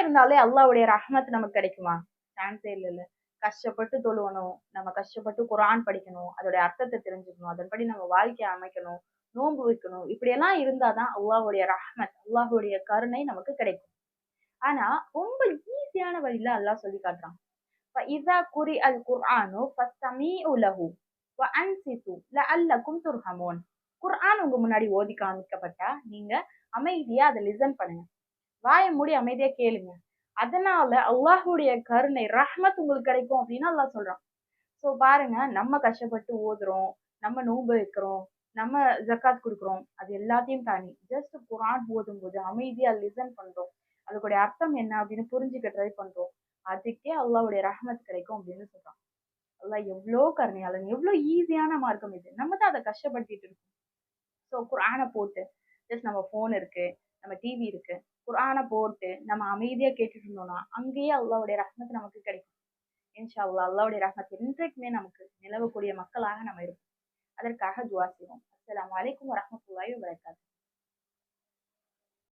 இருந்தாலே அல்லாஹ்வுடைய ரஹ்மத் நமக்கு கிடைக்குமா? சான்ஸே இல்ல. கஷ்டப்பட்டு தொழுவணும், நம்ம கஷ்டப்பட்டு குர்ஆன் படிக்கணும், அதோட அர்த்தத்தை தெரிஞ்சுக்கணும், அதன்படி நம்ம வாழ்க்கைய அமைக்கணும், நோன்பு வைக்கணும். இப்படியெல்லாம் இருந்தாதான் அல்லாஹ்வுடைய ரஹ்மத், அல்லாஹ்வுடைய கருணை நமக்கு கிடைக்கும். ஆனா ரொம்ப ஈஸியான வழியில அல்லாஹ் சொல்லி காட்டுறான். فَإِذَا قُرِئَ الْقُرْآنُ فَاسْتَمِعُوا لَهُ وَأَنصِتُوا لَعَلَّكُمْ تُرْحَمُونَ. குர்ஆன் உங்க முன்னாடி ஓதி காமிக்கப்பட்டா நீங்க அமைதியா அதை லிசன் பண்ணுங்க. வாய மூடி அமைதியா கேளுங்க. அதனால அல்லாஹ்வுடைய கருணை, ரஹ்மத் உங்களுக்கு கிடைக்கும் அப்படின்னு அல்லாஹ் சொல்றான். சோ பாருங்க, நம்ம கஷ்டப்பட்டு ஓதுறோம், நம்ம நோன்பு வைக்கிறோம், நம்ம ஜக்காத் குடுக்குறோம். அது எல்லாத்தையும் தாண்டி ஜஸ்ட் குர்ஆன் ஓதும்போது அமைதியா லிசன் பண்றோம். அதுக்குடைய அர்த்தம் என்ன அப்படின்னு புரிஞ்சுக்க ட்ரை பண்றோம். அதுக்கே அல்லாஹ்வுடைய ரஹ்மத் கிடைக்கும் அப்படின்னு சொல்றான். அல்லாஹ் எவ்ளோ கருணையாளன், எவ்ளோ ஈஸியான மார்க்கம் இது. நம்ம தான் அத கஷ்டப்படுத்திட்டு இருக்கோம். சோ குர்ஆன போட்டு ஜஸ்ட் நம்ம ஃபோன் இருக்கு, நம்ம டிவி இருக்கு. குர்ஆன போட்டு நம்ம அமைதியா கேட்டுட்டு இருந்தோம்னா, அங்கேயே அல்லாஹ்வுடைய ரஹ்மத் நமக்கு கிடைக்கும். இன்ஷா அல்லாஹ் அல்லாஹ்வுடைய ரஹ்மத் என்றைக்குமே நமக்கு நிலவக்கூடிய மக்களாக நம்ம இருப்போம். அதற்காக துஆ செய்வோம். அஸ்ஸலாமு அலைக்கும் வரஹ்மத்துல்லாஹி வபரகாத்துஹு.